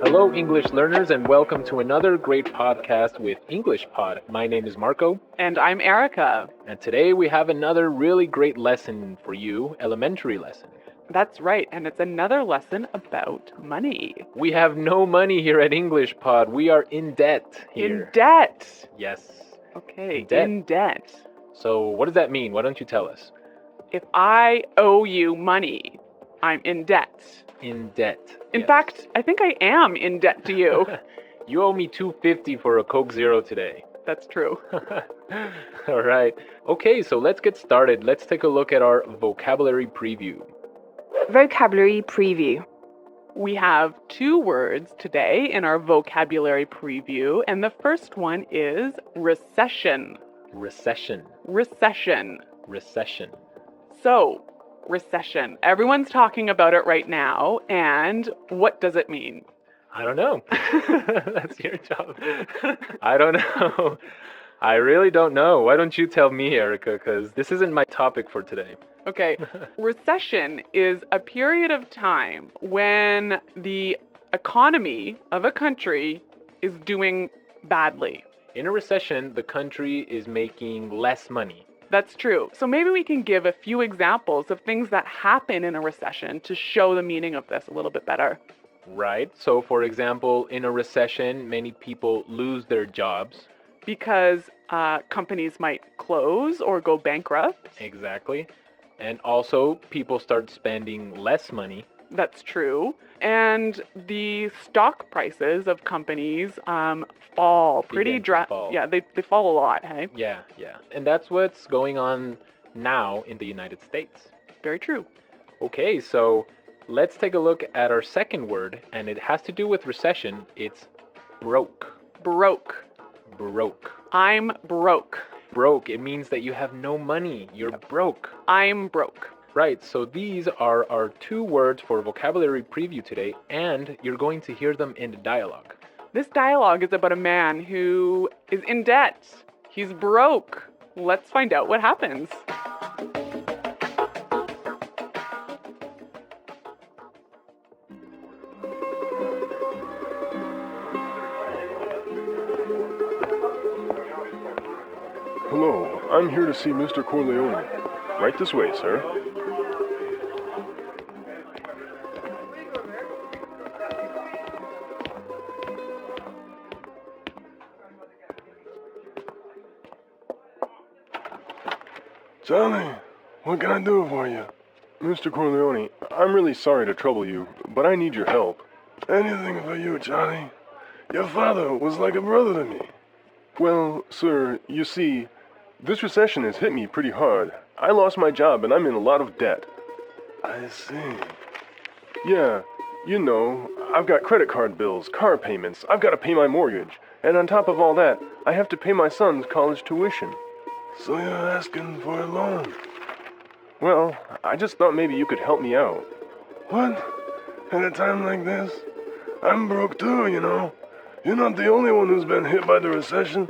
Hello, English learners, and welcome to another great podcast with English Pod. My name is Marco, And I'm Erica. and today we have another really great lesson for you, elementary lesson. That's right, and it's another lesson about money. We have no money here at English Pod. We are in debt here. In debt. Yes. Okay, In debt. in debt. So, what does that mean? Why don't you tell us? If I owe you money, I'm in debt. In debt. In Yes. fact, I think I am in debt to you. You owe me $2.50 for a Coke Zero today. That's true. All right. Okay, so let's get started. Let's take a look at our vocabulary preview. Vocabulary preview. We have two words today in our vocabulary preview, and the first one is recession. Recession. Recession. Recession. So, recession. Everyone's talking about it right now, and what does it mean? I don't know. That's your job. I don't know. I really don't know. Why don't you tell me, Erica? Because this isn't my topic for today. Okay, recession is a period of time when the economy of a country is doing badly. In a recession, the country is making less money. That's true. So maybe we can give a few examples of things that happen in a recession to show the meaning of this a little bit better. Right. So, for example, in a recession, many people lose their jobs. Because companies might close or go bankrupt. Exactly. And also, people start spending less money. That's true. And the stock prices of companies fall pretty Begin to fall. Yeah, they fall a lot, hey? Yeah. And that's what's going on now in the United States. Very true. Okay, so let's take a look at our second word, and it has to do with recession. It's broke. Broke. Broke. I'm broke. Broke, it means that you have no money. You're broke. I'm broke. Right, so these are our two words for vocabulary preview today, and you're going to hear them in the dialogue. This dialogue is about a man who is in debt. He's broke. Let's find out what happens. Hello, I'm here to see Mr. Corleone. Right this way, sir. Johnny, what can I do for you? Mr. Corleone, I'm really sorry to trouble you, but I need your help. Anything for you, Johnny. Your father was like a brother to me. Well, sir, you see, this recession has hit me pretty hard. I lost my job and I'm in a lot of debt. I see. Yeah, you know, I've got credit card bills, car payments, I've got to pay my mortgage, and on top of all that, I have to pay my son's college tuition. So you're asking for a loan? Well, I just thought maybe you could help me out. What? At a time like this? I'm broke too, you know. You're not the only one who's been hit by the recession.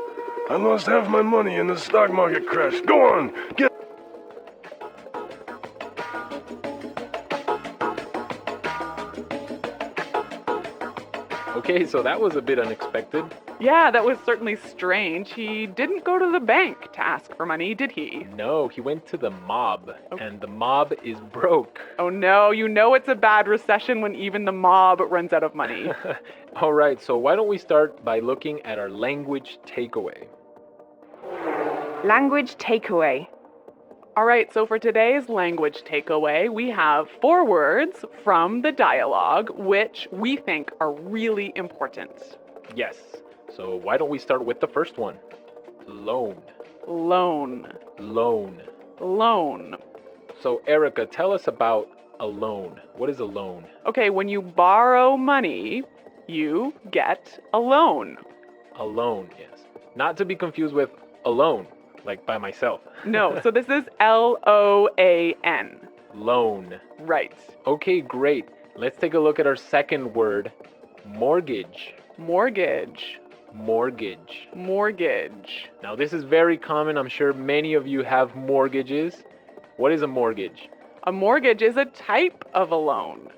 I lost half my money in the stock market crash. Go on, get... Okay, so that was a bit unexpected. Yeah, that was certainly strange. He didn't go to the bank to ask for money, did he? No, he went to the mob, and the mob is broke. Oh no, you know it's a bad recession when even the mob runs out of money. All right, so why don't we start by looking at our language takeaway? Language takeaway. All right, so for today's language takeaway, we have 4 words from the dialogue which we think are really important. Yes, so why don't we start with the first one? Loan. Loan. Loan. Loan. So Erica, tell us about a loan. What is a loan? Okay, when you borrow money, you get a loan. A loan, yes. Not to be confused with alone, like by myself. No, so this is L-O-A-N. Loan. Right. Okay, great. Let's take a look at our second word, mortgage. Mortgage. Mortgage. Mortgage. Now, this is very common. I'm sure many of you have mortgages. What is a mortgage? A mortgage is a type of a loan.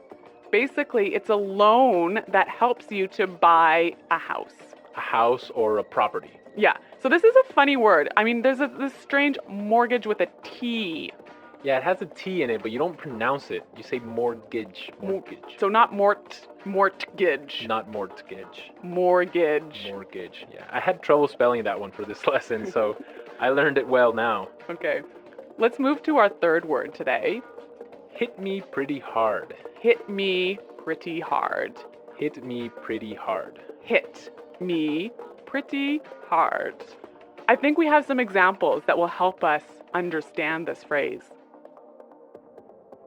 Basically, it's a loan that helps you to buy a house. A house or a property. Yeah. So this is a funny word. I mean, there's this strange mortgage with a T. Yeah, it has a T in it, but you don't pronounce it. You say mortgage. Mortgage. So not mortgage. Not mortgage. Mortgage. Mortgage. Yeah. I had trouble spelling that one for this lesson, so I learned it well now. Okay. Let's move to our third word today. Hit me pretty hard. Hit me pretty hard. Hit me pretty hard. Hit me pretty hard. I think we have some examples that will help us understand this phrase.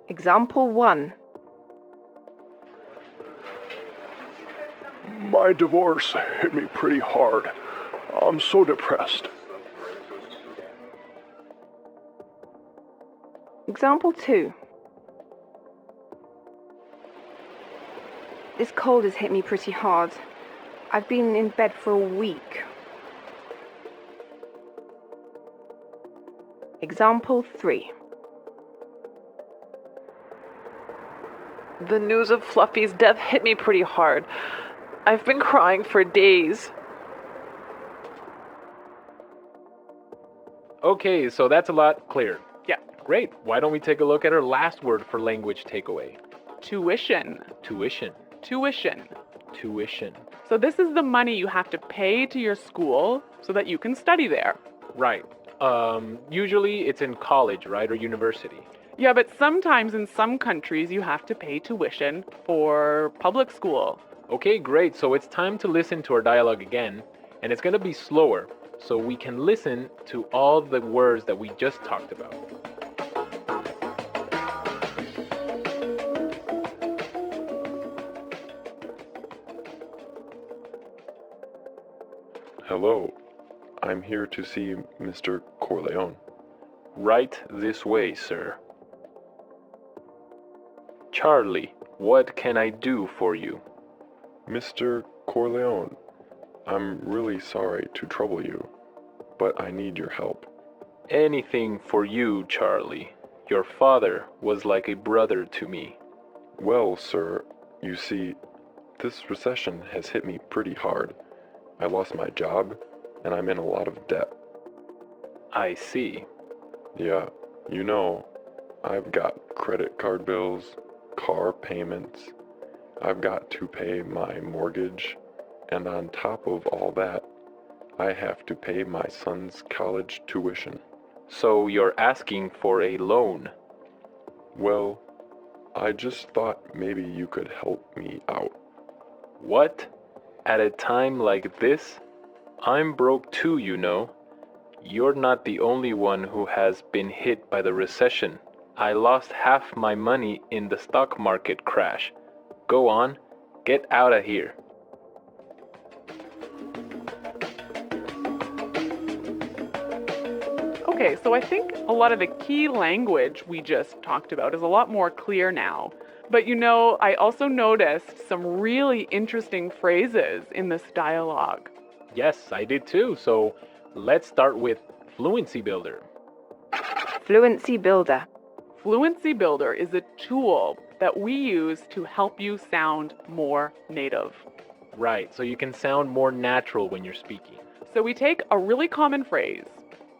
Example 1. My divorce hit me pretty hard. I'm so depressed. Example 2. This cold has hit me pretty hard. I've been in bed for a week. Example 3. The news of Fluffy's death hit me pretty hard. I've been crying for days. Okay, so that's a lot clearer. Yeah. Great. Why don't we take a look at our last word for language takeaway? Tuition. Tuition. Tuition. Tuition. So this is the money you have to pay to your school so that you can study there. Right. Usually it's in college, right, or university. Yeah, but sometimes in some countries you have to pay tuition for public school. Okay, great. So it's time to listen to our dialogue again, and it's going to be slower so we can listen to all the words that we just talked about. Hello. I'm here to see Mr. Corleone. Right this way, sir. Charlie, what can I do for you? Mr. Corleone, I'm really sorry to trouble you, but I need your help. Anything for you, Charlie. Your father was like a brother to me. Well, sir, you see, this recession has hit me pretty hard. I lost my job, and I'm in a lot of debt. I see. Yeah, you know, I've got credit card bills, car payments, I've got to pay my mortgage, and on top of all that, I have to pay my son's college tuition. So you're asking for a loan? Well, I just thought maybe you could help me out. What? At a time like this? I'm broke too, you know. You're not the only one who has been hit by the recession. I lost half my money in the stock market crash. Go on, get out of here. Okay, so I think a lot of the key language we just talked about is a lot more clear now. But you know, I also noticed some really interesting phrases in this dialogue. Yes, I did too. So let's start with Fluency Builder. Fluency Builder. Fluency Builder is a tool that we use to help you sound more native. Right, so you can sound more natural when you're speaking. So we take a really common phrase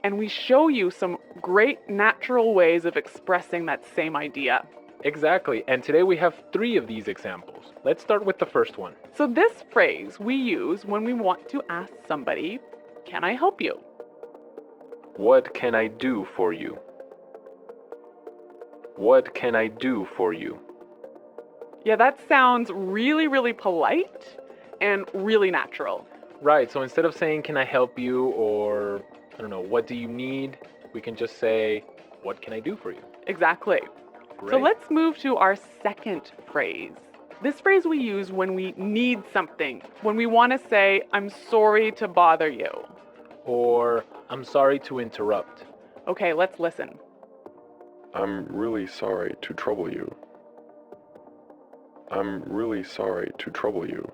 and we show you some great natural ways of expressing that same idea. Exactly, and today we have 3 of these examples. Let's start with the first one. So this phrase we use when we want to ask somebody, "Can I help you?" What can I do for you? What can I do for you? Yeah, that sounds really, really polite and really natural. Right, so instead of saying, can I help you, or, I don't know, what do you need? We can just say, what can I do for you? Exactly. Great. So let's move to our second phrase. This phrase we use when we need something, when we want to say, I'm sorry to bother you. Or, I'm sorry to interrupt. Okay, let's listen. I'm really sorry to trouble you. I'm really sorry to trouble you.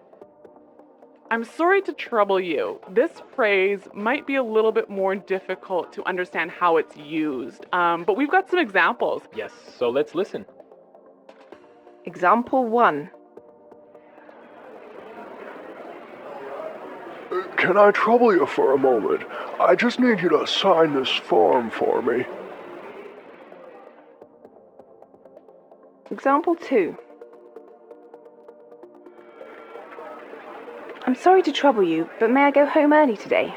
I'm sorry to trouble you. This phrase might be a little bit more difficult to understand how it's used, but we've got some examples. Yes, so let's listen. Example 1. Can I trouble you for a moment? I just need you to sign this form for me. Example 2. I'm sorry to trouble you, but may I go home early today?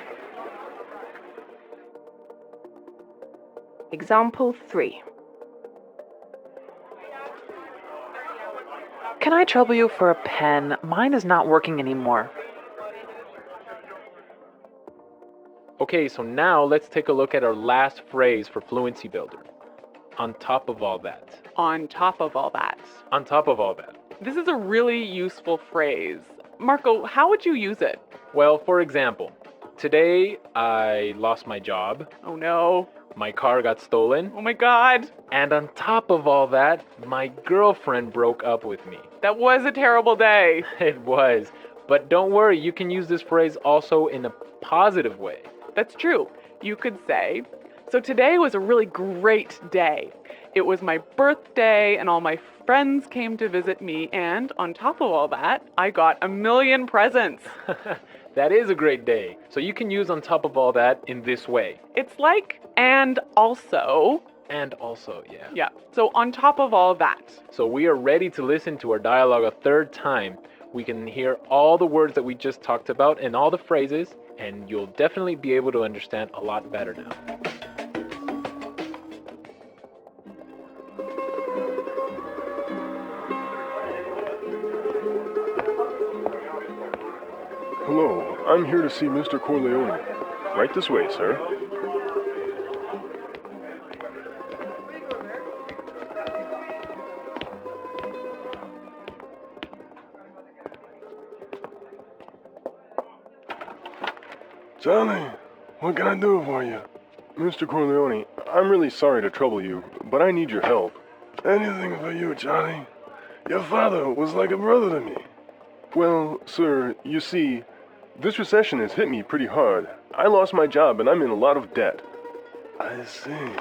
Example 3. Can I trouble you for a pen? Mine is not working anymore. Okay, so now let's take a look at our last phrase for Fluency Builder. On top of all that. On top of all that. On top of all that. This is a really useful phrase. Marco, how would you use it? Well, for example, today I lost my job, Oh no. my car got stolen, Oh my god. and on top of all that, my girlfriend broke up with me. That was a terrible day. It was. But don't worry, you can use this phrase also in a positive way. That's true. You could say, so today was a really great day. It was my birthday and all my friends came to visit me, and on top of all that, I got 1,000,000 presents. That is a great day. So you can use on top of all that in this way. It's like, and also. And also, yeah. Yeah, so on top of all that. So we are ready to listen to our dialogue a third time. We can hear all the words that we just talked about and all the phrases, and you'll definitely be able to understand a lot better now. Hello, I'm here to see Mr. Corleone. Right this way, sir. Johnny, what can I do for you? Mr. Corleone, I'm really sorry to trouble you, but I need your help. Anything for you, Johnny. Your father was like a brother to me. Well, sir, you see, this recession has hit me pretty hard. I lost my job and I'm in a lot of debt. I see.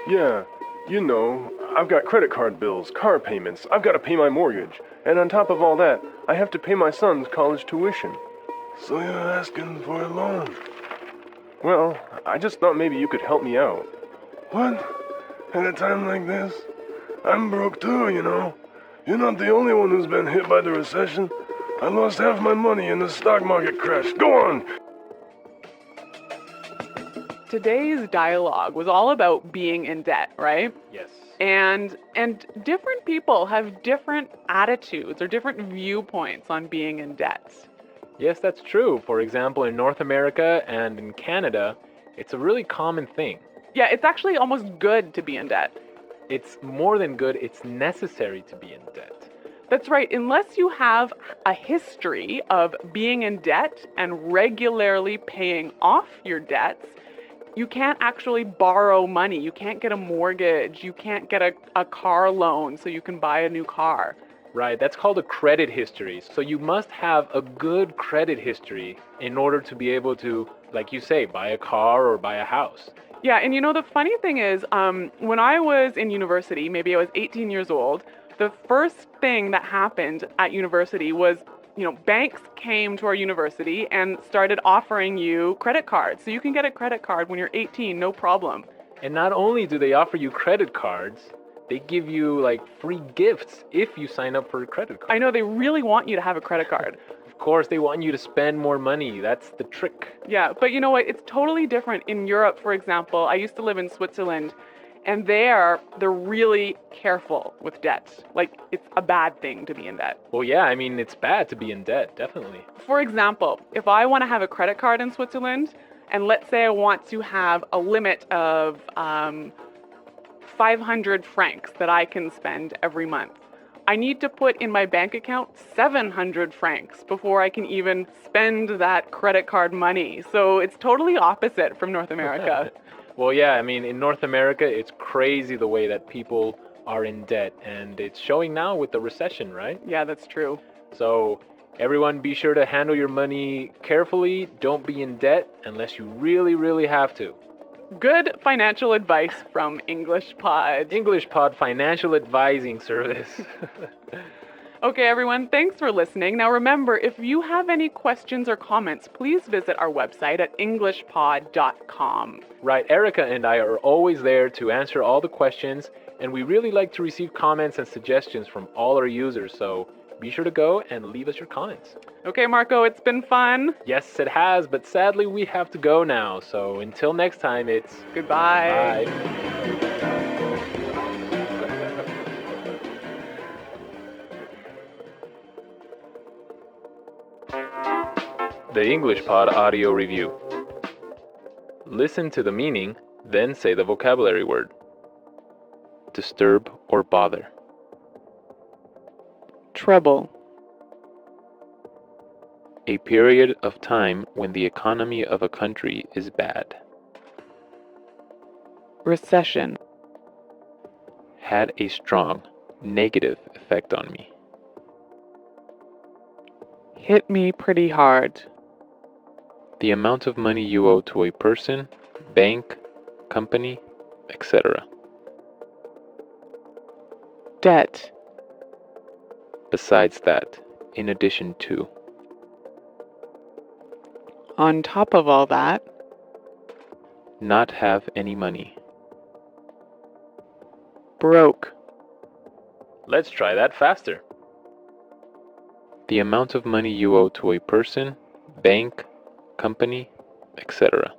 Yeah, you know, I've got credit card bills, car payments, I've got to pay my mortgage, and on top of all that, I have to pay my son's college tuition. So you're asking for a loan? Well, I just thought maybe you could help me out. What? At a time like this? I'm broke too, you know. You're not the only one who's been hit by the recession. I lost half my money in the stock market crash. Go on! Today's dialogue was all about being in debt, right? Yes. And different people have different attitudes or different viewpoints on being in debt. Yes, that's true. For example, in North America and in Canada, it's a really common thing. Yeah, it's actually almost good to be in debt. It's more than good, it's necessary to be in debt. That's right. Unless you have a history of being in debt and regularly paying off your debts, you can't actually borrow money. You can't get a mortgage. You can't get a car loan so you can buy a new car. Right, that's called a credit history. So you must have a good credit history in order to be able to, like you say, buy a car or buy a house. Yeah, and you know, the funny thing is, when I was in university, maybe I was 18 years old, the first thing that happened at university was, banks came to our university and started offering you credit cards. So you can get a credit card when you're 18, no problem. And not only do they offer you credit cards, they give you like free gifts if you sign up for a credit card. I know, they really want you to have a credit card. Of course, they want you to spend more money. That's the trick. Yeah, but you know what? It's totally different in Europe, for example. I used to live in Switzerland, and they're really careful with debt. Like, it's a bad thing to be in debt. Well, yeah, I mean, it's bad to be in debt, definitely. For example, if I want to have a credit card in Switzerland, and let's say I want to have a limit of 500 francs that I can spend every month, I need to put in my bank account 700 francs before I can even spend that credit card money. So it's totally opposite from North America. Well, yeah, I mean, in North America, it's crazy the way that people are in debt, and it's showing now with the recession, right? Yeah, that's true. So everyone be sure to handle your money carefully. Don't be in debt unless you really, really have to. Good financial advice from English Pod. English Pod Financial Advising Service. Okay, everyone, thanks for listening. Now remember, if you have any questions or comments, please visit our website at englishpod.com. Right, Erica and I are always there to answer all the questions, and we really like to receive comments and suggestions from all our users, so be sure to go and leave us your comments. Okay, Marco, it's been fun. Yes, it has, but sadly we have to go now, so until next time, it's Goodbye. bye. The English Pod Audio Review. Listen to the meaning, then say the vocabulary word. Disturb or bother. Trouble. A period of time when the economy of a country is bad. Recession. Had a strong negative effect on me. Hit me pretty hard. The amount of money you owe to a person, bank, company, etc. Debt. Besides that, in addition to. On top of all that, Not have any money. broke. Let's try that faster. The amount of money you owe to a person, bank, company, etc.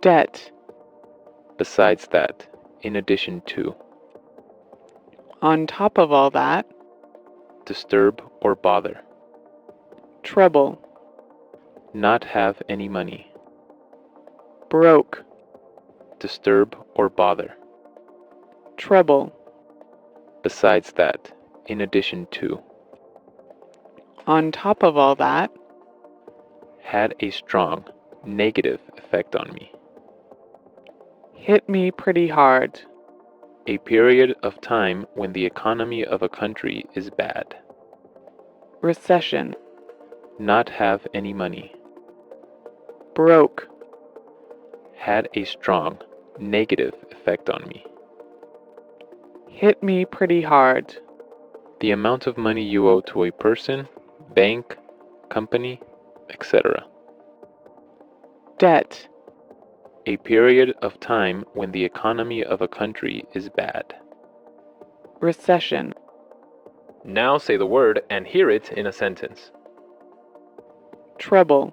Debt. Besides that, in addition to. On top of all that, Disturb or bother. trouble. Not have any money. Broke. Disturb or bother. Trouble. Besides that, in addition to. On top of all that, Had a strong negative effect on me. hit me pretty hard. A period of time when the economy of a country is bad. Recession. Not have any money. Broke. Had a strong negative effect on me. Hit me pretty hard. The amount of money you owe to a person, bank, company, etc. Debt. A period of time when the economy of a country is bad. Recession. Now say the word and hear it in a sentence. Trouble.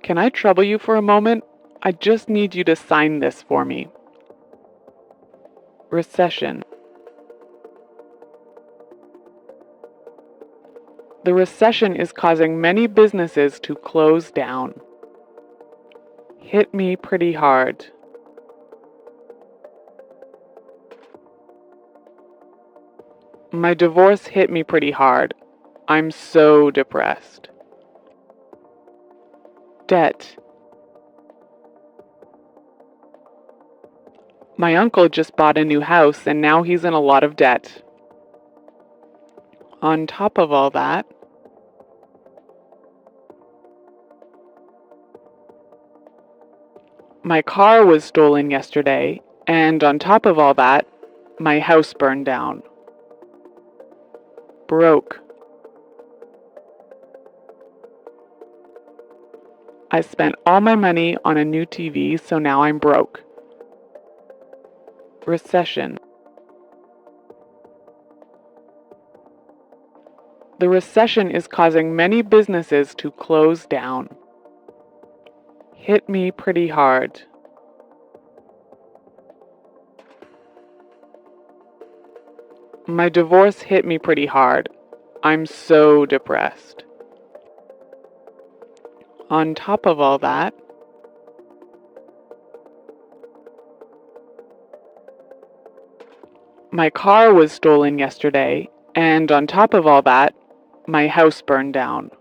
Can I trouble you for a moment? I just need you to sign this for me. Recession. The recession is causing many businesses to close down. Hit me pretty hard. My divorce hit me pretty hard. I'm so depressed. Debt. My uncle just bought a new house and now he's in a lot of debt. On top of all that, my car was stolen yesterday, and on top of all that, my house burned down. Broke. I spent all my money on a new TV, so now I'm broke. Recession. The recession is causing many businesses to close down. Hit me pretty hard. My divorce hit me pretty hard. I'm so depressed. On top of all that, my car was stolen yesterday, and on top of all that, my house burned down.